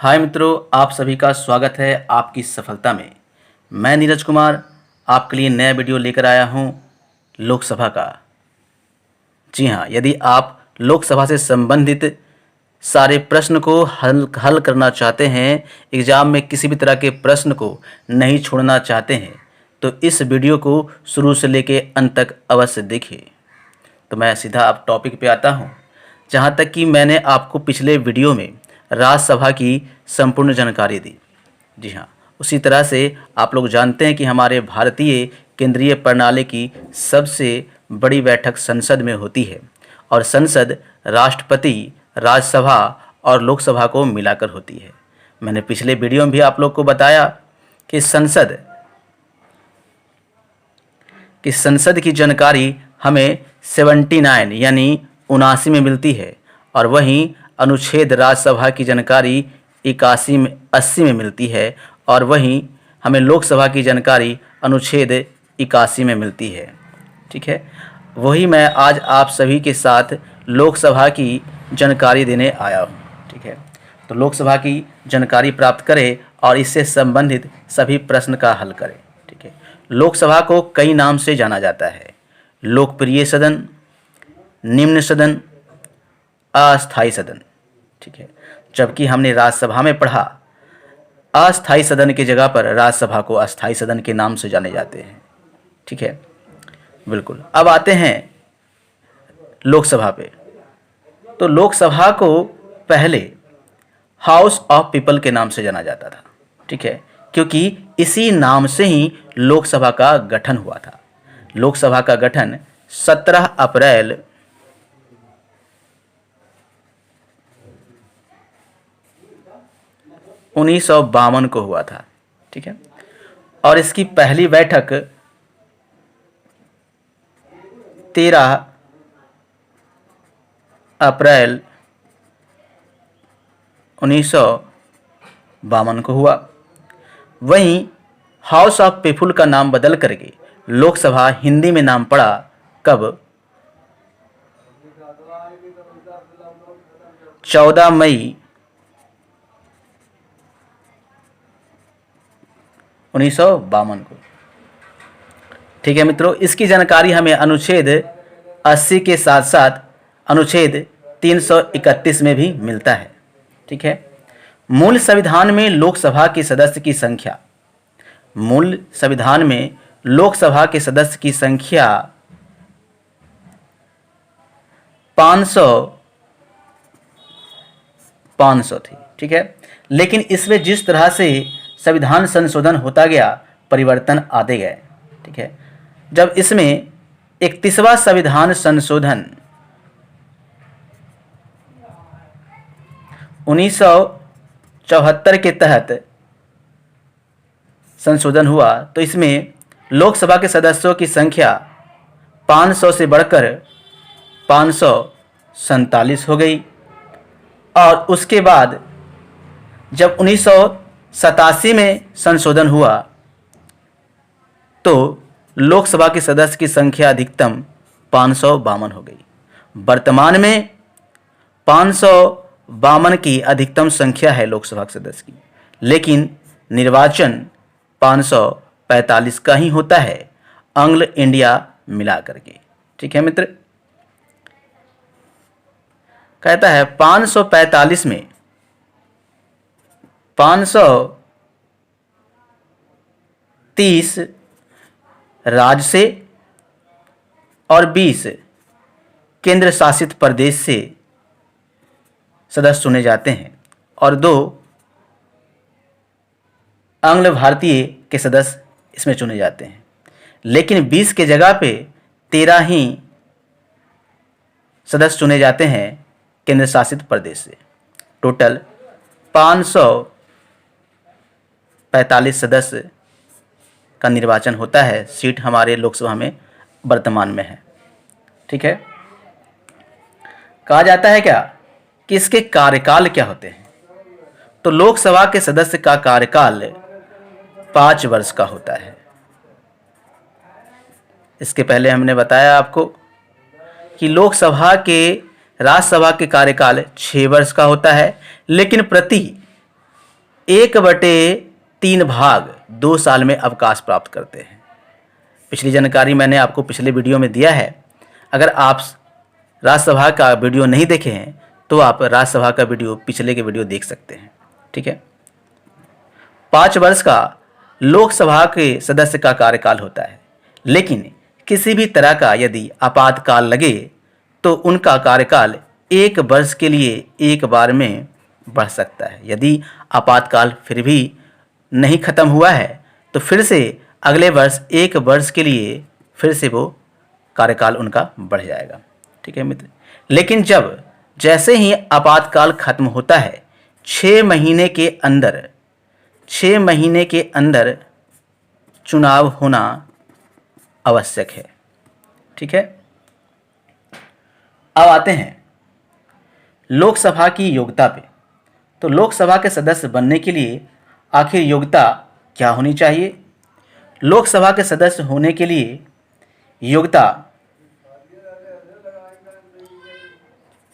हाय मित्रों, आप सभी का स्वागत है आपकी सफलता में। मैं नीरज कुमार आपके लिए नया वीडियो लेकर आया हूं लोकसभा का। जी हाँ, यदि आप लोकसभा से संबंधित सारे प्रश्न को हल करना चाहते हैं, एग्ज़ाम में किसी भी तरह के प्रश्न को नहीं छोड़ना चाहते हैं, तो इस वीडियो को शुरू से लेकर अंत तक अवश्य देखिए। तो मैं सीधा अब टॉपिक पे आता हूँ। जहाँ तक कि मैंने आपको पिछले वीडियो में राज्यसभा की संपूर्ण जानकारी दी। जी हाँ, उसी तरह से आप लोग जानते हैं कि हमारे भारतीय केंद्रीय प्रणाली की सबसे बड़ी बैठक संसद में होती है और संसद राष्ट्रपति, राज्यसभा और लोकसभा को मिलाकर होती है। मैंने पिछले वीडियो में भी आप लोग को बताया कि संसद की जानकारी हमें 79 यानी 79 में मिलती है और वहीं अनुच्छेद राज्यसभा की जानकारी 81 में 80 में मिलती है और वहीं हमें लोकसभा की जानकारी अनुच्छेद 81 में मिलती है। ठीक है, वही मैं आज आप सभी के साथ लोकसभा की जानकारी देने आया हूँ। ठीक है, तो लोकसभा की जानकारी प्राप्त करें और इससे संबंधित सभी प्रश्न का हल करें। ठीक है, लोकसभा को कई नाम से जाना जाता है। लोकप्रिय सदन, निम्न सदन, अस्थायी सदन। ठीक है, जबकि हमने राज्यसभा में पढ़ा अस्थायी सदन की जगह पर राज्यसभा को अस्थायी सदन के नाम से जाने जाते हैं। ठीक है, बिल्कुल। अब आते हैं लोकसभा पे। तो लोकसभा को पहले हाउस ऑफ पीपल के नाम से जाना जाता था। ठीक है, क्योंकि इसी नाम से ही लोकसभा का गठन हुआ था। लोकसभा का गठन 17 अप्रैल 1952 को हुआ था। ठीक है, और इसकी पहली बैठक 13 अप्रैल 1952 को हुआ। वहीं हाउस ऑफ पीपुल का नाम बदल करके लोकसभा हिंदी में नाम पड़ा कब? 14 मई 1952 को। ठीक है मित्रों, इसकी जानकारी हमें अनुच्छेद 80 के साथ साथ अनुच्छेद 331 में भी मिलता है। ठीक है, मूल संविधान में लोकसभा के सदस्य की संख्या, मूल संविधान में लोकसभा के सदस्य की संख्या 500 थी। ठीक है, लेकिन इसमें जिस तरह से संविधान संशोधन होता गया, परिवर्तन आते गए। ठीक है, जब इसमें 31वां संविधान संशोधन 1974 के तहत संशोधन हुआ, तो इसमें लोकसभा के सदस्यों की संख्या 500 से बढ़कर 547 हो गई। और उसके बाद जब 1987 में संशोधन हुआ तो लोकसभा के सदस्य की संख्या अधिकतम 552 हो गई। वर्तमान में 552 की अधिकतम संख्या है लोकसभा के सदस्य की, लेकिन निर्वाचन 545 का ही होता है, आंग्ल इंडिया मिला करके। ठीक है मित्र, कहता है 545 में 530 राज्य से और 20 केंद्र शासित प्रदेश से सदस्य चुने जाते हैं और 2 आंग्ल भारतीय के सदस्य इसमें चुने जाते हैं। लेकिन 20 के जगह पे 13 ही सदस्य चुने जाते हैं केंद्र शासित प्रदेश से। टोटल 545 सदस्य का निर्वाचन होता है। सीट हमारे लोकसभा में वर्तमान में है। ठीक है, कहा जाता है क्या कि इसके कार्यकाल क्या होते हैं? तो लोकसभा के सदस्य का कार्यकाल 5 वर्ष का होता है। इसके पहले हमने बताया आपको कि लोकसभा के राज्यसभा के कार्यकाल 6 वर्ष का होता है, लेकिन प्रति 1/3 भाग 2 साल में अवकाश प्राप्त करते हैं। पिछली जानकारी मैंने आपको पिछले वीडियो में दिया है। अगर आप राज्यसभा का वीडियो नहीं देखे हैं तो आप राज्यसभा का वीडियो, पिछले के वीडियो देख सकते हैं। ठीक है। 5 वर्ष का लोकसभा के सदस्य का कार्यकाल होता है, लेकिन किसी भी तरह का यदि आपातकाल लगे तो उनका कार्यकाल 1 वर्ष के लिए एक बार में बढ़ सकता है। यदि आपातकाल फिर भी नहीं खत्म हुआ है तो फिर से अगले वर्ष 1 वर्ष के लिए फिर से वो कार्यकाल उनका बढ़ जाएगा। ठीक है मित्र। लेकिन जैसे ही आपातकाल खत्म होता है 6 महीने के अंदर चुनाव होना आवश्यक है। ठीक है। अब आते हैं लोकसभा की योग्यता पे। तो लोकसभा के सदस्य बनने के लिए आखिर योग्यता क्या होनी चाहिए? लोकसभा के सदस्य होने के लिए योग्यता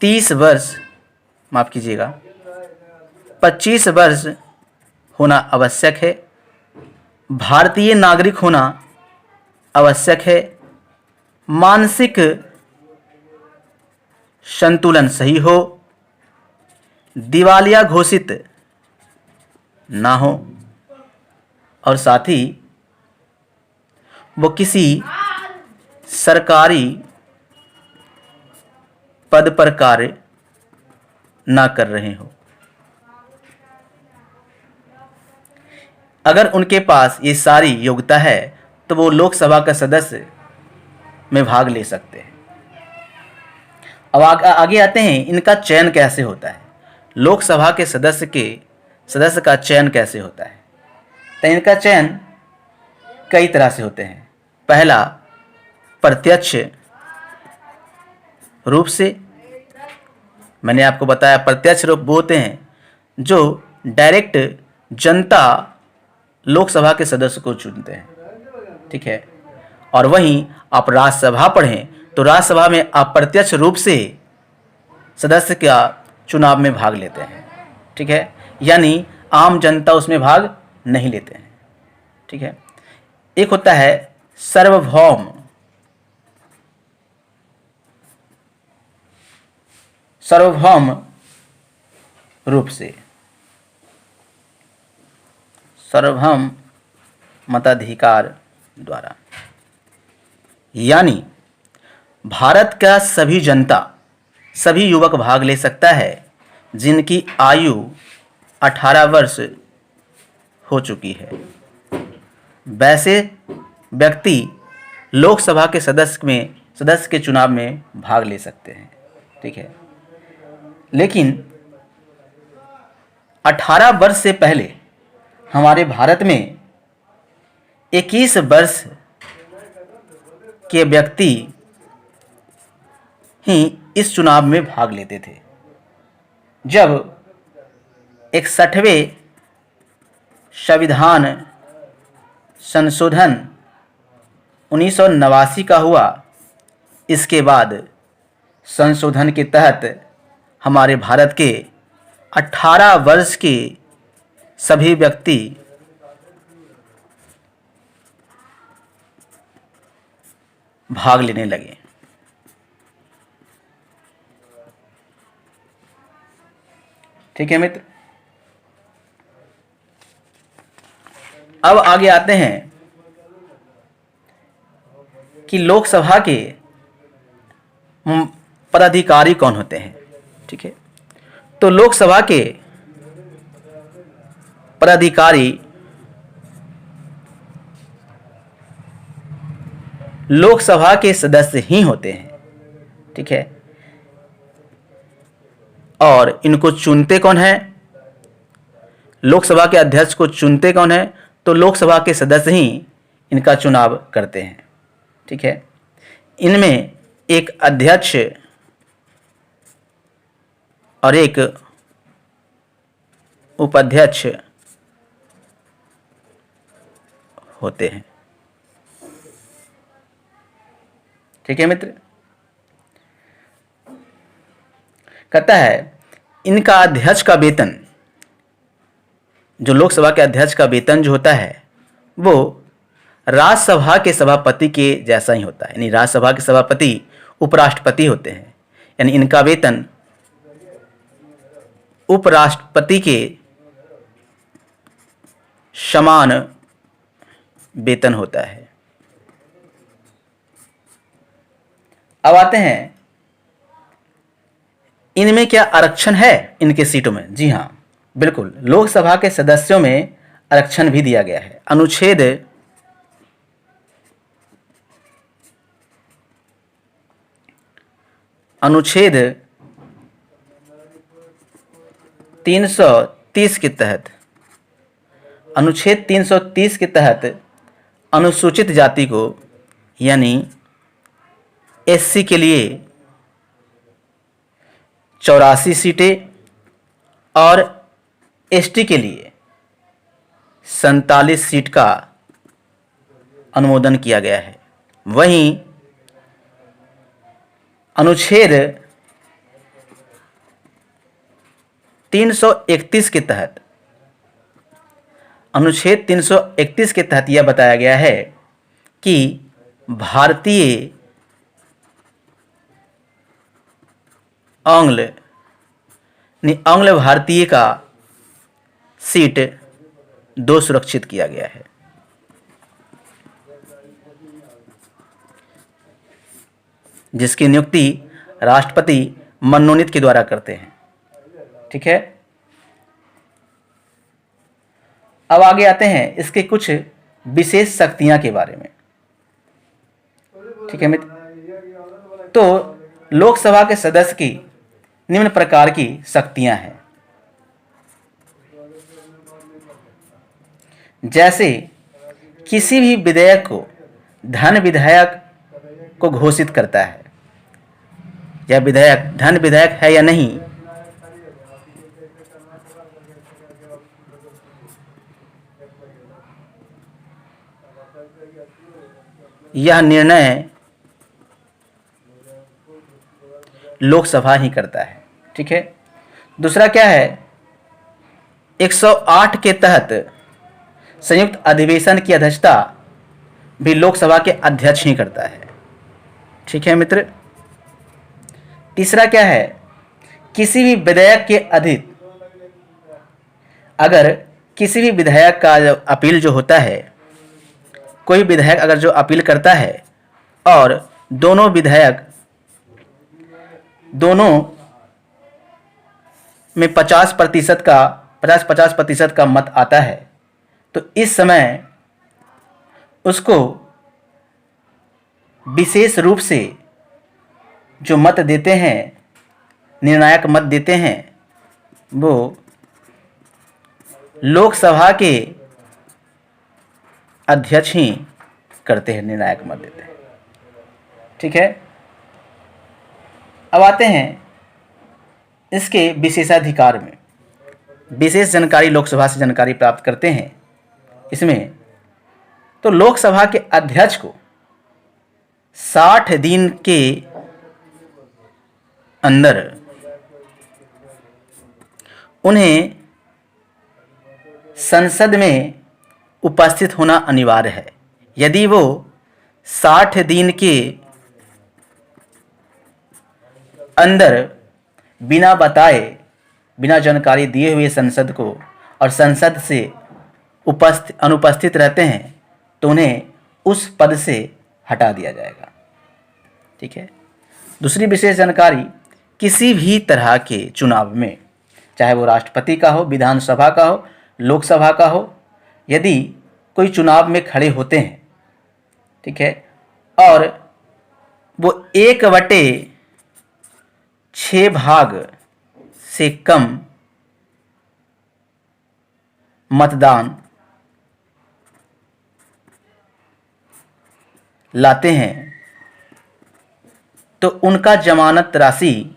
30 वर्ष, माफ कीजिएगा, 25 वर्ष होना आवश्यक है। भारतीय नागरिक होना आवश्यक है। मानसिक संतुलन सही हो, दिवालिया घोषित ना हो, और साथ ही वो किसी सरकारी पद पर कार्य ना कर रहे हो। अगर उनके पास ये सारी योग्यता है तो वो लोकसभा का सदस्य में भाग ले सकते हैं। अब आगे आते हैं, इनका चयन कैसे होता है? लोकसभा के सदस्य का चयन कैसे होता है? तो इनका चयन कई तरह से होते हैं। पहला, प्रत्यक्ष रूप से। मैंने आपको बताया प्रत्यक्ष रूप वो होते हैं जो डायरेक्ट जनता लोकसभा के सदस्य को चुनते हैं। ठीक है। और वहीं आप राज्यसभा पढ़ें तो राज्यसभा में अप्रत्यक्ष रूप से सदस्य का चुनाव में भाग लेते हैं। ठीक है। यानी आम जनता उसमें भाग नहीं लेते हैं। ठीक है। एक होता है सार्वभौम रूप से, सार्वभौम मताधिकार द्वारा। यानी भारत का सभी जनता, सभी युवक भाग ले सकता है जिनकी आयु 18 वर्ष हो चुकी है। वैसे व्यक्ति लोकसभा के सदस्य के चुनाव में भाग ले सकते हैं। ठीक है। लेकिन 18 वर्ष से पहले हमारे भारत में 21 वर्ष के व्यक्ति ही इस चुनाव में भाग लेते थे। जब 61वें संविधान संशोधन 1989 का हुआ, इसके बाद संशोधन के तहत हमारे भारत के 18 वर्ष के सभी व्यक्ति भाग लेने लगे। ठीक है मित्र। अब आगे आते हैं कि लोकसभा के पदाधिकारी कौन होते हैं। ठीक है। तो लोकसभा के पदाधिकारी लोकसभा के सदस्य ही होते हैं। ठीक है। और इनको चुनते कौन है? लोकसभा के अध्यक्ष को चुनते कौन है? तो लोकसभा के सदस्य ही इनका चुनाव करते हैं। ठीक है। इनमें एक अध्यक्ष और एक उपाध्यक्ष होते हैं। ठीक है मित्र। कहता है इनका अध्यक्ष का वेतन जो लोकसभा के अध्यक्ष का वेतन जो होता है वो राज्यसभा के सभापति के जैसा ही होता है। यानी राज्यसभा के सभापति उपराष्ट्रपति होते हैं, यानी इनका वेतन उपराष्ट्रपति के समान वेतन होता है। अब आते हैं, इनमें क्या आरक्षण है इनके सीटों में? जी हाँ, बिल्कुल, लोकसभा के सदस्यों में आरक्षण भी दिया गया है। अनुच्छेद 330 के तहत, अनुच्छेद 330 के तहत अनुसूचित जाति को यानी एससी के लिए 84 सीटें और एसटी के लिए 47 सीट का अनुमोदन किया गया है। वहीं अनुच्छेद 331 के तहत, अनुच्छेद 331 के तहत यह बताया गया है कि भारतीय आंग्ल भारतीय का सीट 2 सुरक्षित किया गया है। जिसकी नियुक्ति राष्ट्रपति मनोनीत के द्वारा करते हैं। ठीक है, अब आगे आते हैं इसके कुछ विशेष शक्तियां के बारे में। ठीक है मित्र, तो लोकसभा के सदस्य की निम्न प्रकार की शक्तियां हैं। जैसे किसी भी विधेयक को धन विधेयक को घोषित करता है। यह विधेयक धन विधेयक है या नहीं, यह निर्णय लोकसभा ही करता है। ठीक है, दूसरा क्या है, 108 के तहत संयुक्त अधिवेशन की अध्यक्षता भी लोकसभा के अध्यक्ष ही करता है। ठीक है मित्र, तीसरा क्या है, किसी भी विधेयक के अधिक, अगर किसी भी विधेयक का जो अपील जो होता है, कोई विधेयक अगर जो अपील करता है और दोनों विधेयक दोनों में 50% का मत आता है, तो इस समय उसको विशेष रूप से जो मत देते हैं, निर्णायक मत देते हैं, वो लोकसभा के अध्यक्ष ही करते हैं, निर्णायक मत देते हैं। ठीक है, अब आते हैं इसके विशेषाधिकार में। विशेष जानकारी लोकसभा से जानकारी प्राप्त करते हैं इसमें, तो लोकसभा के अध्यक्ष को 60 दिन के अंदर उन्हें संसद में उपस्थित होना अनिवार्य है। यदि वो 60 दिन के अंदर बिना बताए, बिना जानकारी दिए हुए संसद को और संसद से अनुपस्थित रहते हैं, तो उन्हें उस पद से हटा दिया जाएगा। ठीक है, दूसरी विशेष जानकारी, किसी भी तरह के चुनाव में, चाहे वो राष्ट्रपति का हो, विधानसभा का हो, लोकसभा का हो, यदि कोई चुनाव में खड़े होते हैं, ठीक है, और वो 1/6 भाग से कम मतदान लाते हैं, तो उनका जमानत राशि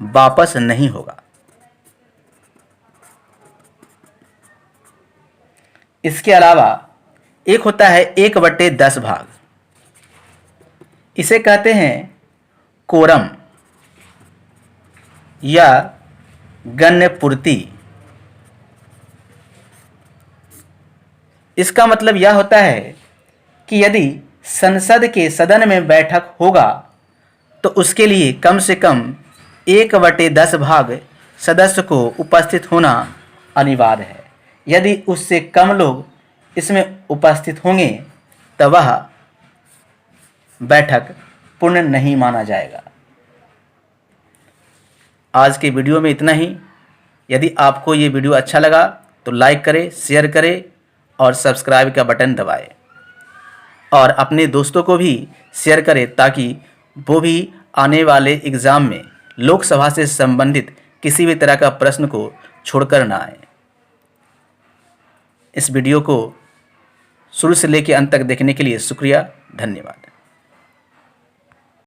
वापस नहीं होगा। इसके अलावा एक होता है 1/10 भाग, इसे कहते हैं कोरम या गण्य पूर्ति। इसका मतलब यह होता है कि यदि संसद के सदन में बैठक होगा तो उसके लिए कम से कम 1/10 भाग सदस्य को उपस्थित होना अनिवार्य है। यदि उससे कम लोग इसमें उपस्थित होंगे तो वह बैठक पूर्ण नहीं माना जाएगा। आज के वीडियो में इतना ही। यदि आपको ये वीडियो अच्छा लगा तो लाइक करें, शेयर करें और सब्सक्राइब का बटन दबाएं और अपने दोस्तों को भी शेयर करें ताकि वो भी आने वाले एग्ज़ाम में लोकसभा से संबंधित किसी भी तरह का प्रश्न को छोड़कर ना आए। इस वीडियो को शुरू से लेकर अंत तक देखने के लिए शुक्रिया, धन्यवाद।